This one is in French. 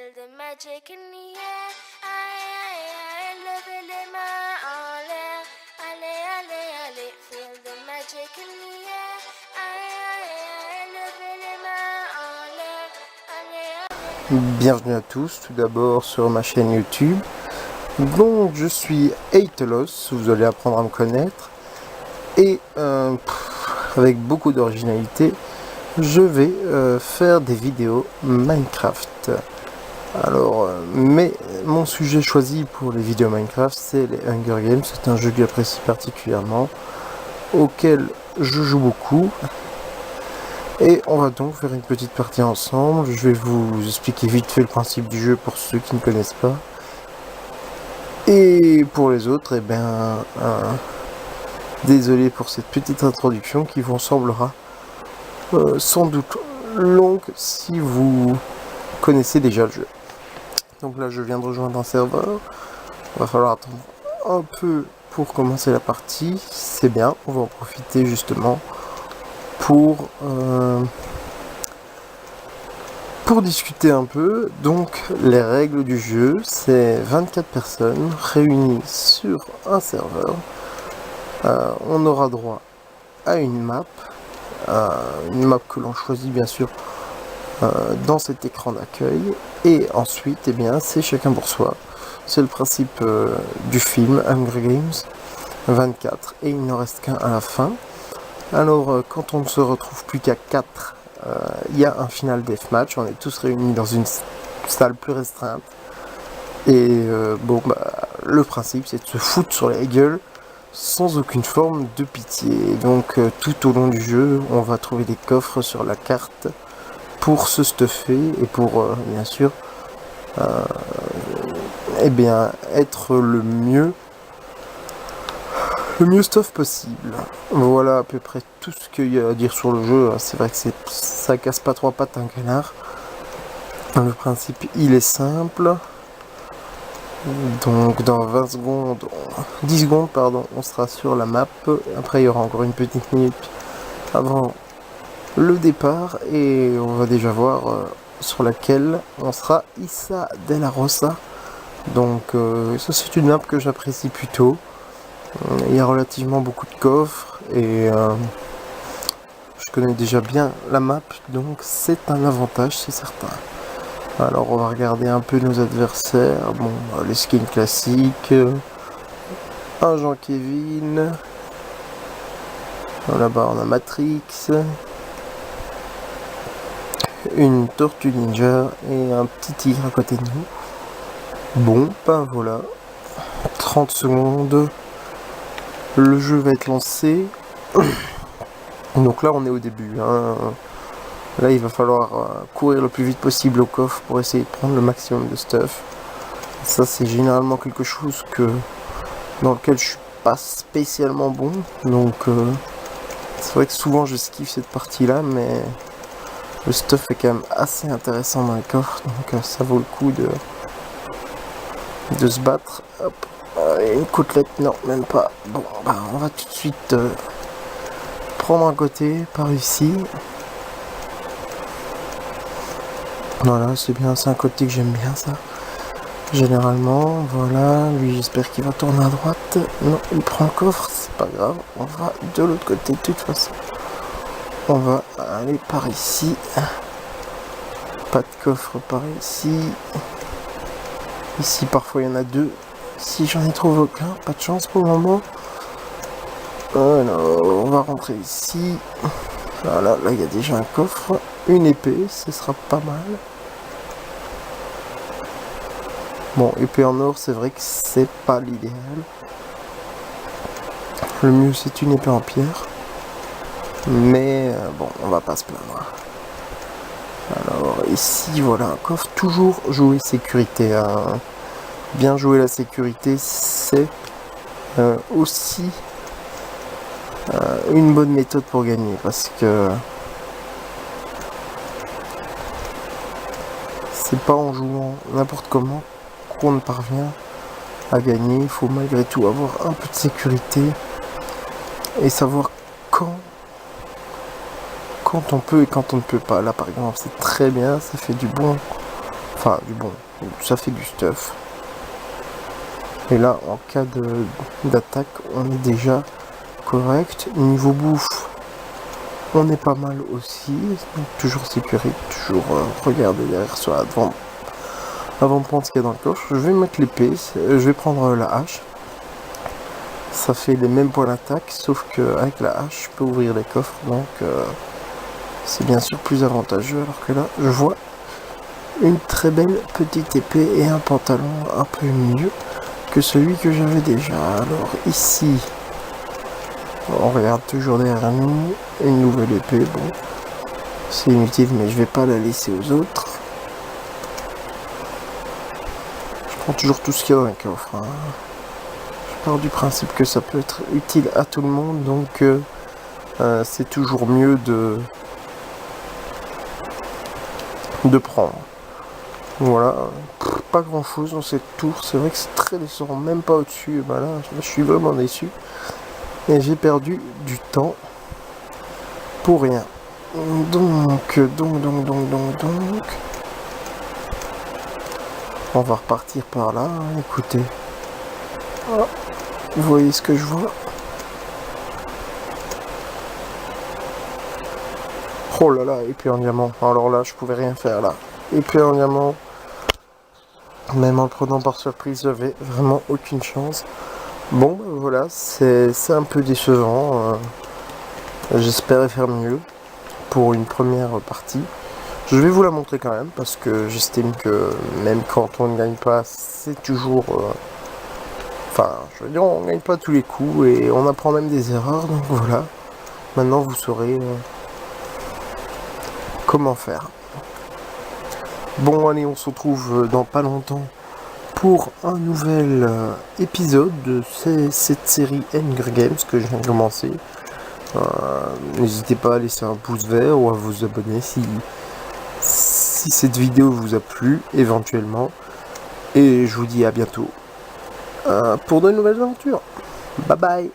Feel the magic in the air. Aïe, aïe, aïe, levez les mains en l'air. Allez, allez, allez. Feel the magic in the air. Aïe, aïe, aïe, levez les mains en l'air. Allez, allez. Bienvenue à tous, tout d'abord sur ma chaîne YouTube. Donc je suis Eitelos, vous allez apprendre à me connaître. Et avec beaucoup d'originalité, je vais faire des vidéos Minecraft. Alors, mais mon sujet choisi pour les vidéos Minecraft, c'est les Hunger Games. C'est un jeu que j'apprécie particulièrement, auquel je joue beaucoup. Et on va donc faire une petite partie ensemble. Je vais vous expliquer vite fait le principe du jeu pour ceux qui ne connaissent pas. Et pour les autres, eh bien, désolé pour cette petite introduction qui vous semblera sans doute longue si vous connaissez déjà le jeu. Donc là, je viens de rejoindre un serveur. Il va falloir attendre un peu pour commencer la partie. C'est bien, on va en profiter justement pour discuter un peu. Donc les règles du jeu, c'est 24 personnes réunies sur un serveur. On aura droit à une map que l'on choisit bien sûr dans cet écran d'accueil, et ensuite eh bien c'est chacun pour soi. C'est le principe du film Hunger Games 24, et il n'en reste qu'un à la fin. Alors quand on ne se retrouve plus qu'à 4, il y a un final deathmatch. On est tous réunis dans une salle plus restreinte, et le principe c'est de se foutre sur la gueule sans aucune forme de pitié. Donc tout au long du jeu, on va trouver des coffres sur la carte pour se stuffer et pour bien sûr être le mieux stuff possible. Voilà à peu près tout ce qu'il y a à dire sur le jeu. C'est vrai que ça casse pas trois pattes à un canard. Le principe il est simple. Donc dans 20 secondes, 10 secondes pardon, on sera sur la map. Après il y aura encore une petite minute avant le départ, et on va déjà voir sur laquelle on sera. Issa de la Rosa. Donc ça c'est une map que j'apprécie plutôt. Il y a relativement beaucoup de coffres, et je connais déjà bien la map, donc c'est un avantage, c'est certain. Alors on va regarder un peu nos adversaires. Bon, les skins classiques, un Jean-Kevin, là-bas on a Matrix, une Tortue Ninja et un petit tigre à côté de nous. Bon, ben voilà, 30 secondes, le jeu va être lancé. Donc là on est au début, hein. Là il va falloir courir le plus vite possible au coffre pour essayer de prendre le maximum de stuff. Ça c'est généralement quelque chose dans lequel je suis pas spécialement bon. Donc c'est vrai que souvent je skiffe cette partie là, mais le stuff est quand même assez intéressant dans les coffres. Donc ça vaut le coup de se battre. Hop. Une côtelette, non même pas. Bon bah on va tout de suite prendre un côté par ici. Voilà, c'est bien, c'est un côté que j'aime bien ça. Généralement, voilà, lui j'espère qu'il va tourner à droite. Non, il prend le coffre, c'est pas grave, on va de l'autre côté de toute façon. On va aller par ici. Pas de coffre par ici. Ici parfois il y en a deux. Si j'en ai trouvé aucun, pas de chance pour le moment. Alors, on va rentrer ici. Voilà, là il y a déjà un coffre. Une épée, ce sera pas mal. Bon, épée en or, c'est vrai que c'est pas l'idéal. Le mieux c'est une épée en pierre. Mais bon, on va pas se plaindre. Alors ici, voilà un coffre. Toujours jouer sécurité, hein. Bien jouer la sécurité, c'est aussi une bonne méthode pour gagner, parce que c'est pas en jouant n'importe comment qu'on ne parvient à gagner. Il faut malgré tout avoir un peu de sécurité et savoir quand on peut et quand on ne peut pas. Là par exemple c'est très bien, ça fait du bon, Enfin, du bon, ça fait du stuff. Et là, en cas d'attaque, on est déjà correct. Niveau bouffe, on est pas mal aussi. Donc, toujours sécurité, toujours regarder derrière soi avant de prendre ce qu'il y a dans le coffre. Je vais mettre l'épée, je vais prendre la hache. Ça fait les mêmes points d'attaque, sauf qu'avec la hache, je peux ouvrir les coffres. Donc, c'est bien sûr plus avantageux. Alors que là, je vois une très belle petite épée et un pantalon un peu mieux que celui que j'avais déjà. Alors ici, on regarde toujours derrière nous, une nouvelle épée. Bon, c'est inutile, mais je vais pas la laisser aux autres. Je prends toujours tout ce qu'il y a dans un coffre. Hein. Je pars du principe que ça peut être utile à tout le monde, donc c'est toujours mieux de prendre. Voilà, pas grand chose dans cette tour, c'est vrai que c'est très décevant, même pas au-dessus. Ben là, je suis vraiment déçu. Et j'ai perdu du temps pour rien. Donc. On va repartir par là, hein, écoutez. Oh, vous voyez ce que je vois? Oh là là, épée en diamant. Alors là, je pouvais rien faire là. Épée en diamant. Même en le prenant par surprise, j'avais vraiment aucune chance. Bon, voilà, c'est un peu décevant. J'espérais faire mieux pour une première partie. Je vais vous la montrer quand même, parce que j'estime que même quand on ne gagne pas, c'est toujours... Enfin, je veux dire, on ne gagne pas tous les coups, et on apprend même des erreurs, donc voilà. Maintenant, vous saurez comment faire. Bon, allez, on se retrouve dans pas longtemps pour un nouvel épisode de cette série Hunger Games que je viens de commencer. N'hésitez pas à laisser un pouce vert ou à vous abonner si cette vidéo vous a plu éventuellement. Et je vous dis à bientôt pour de nouvelles aventures. Bye bye.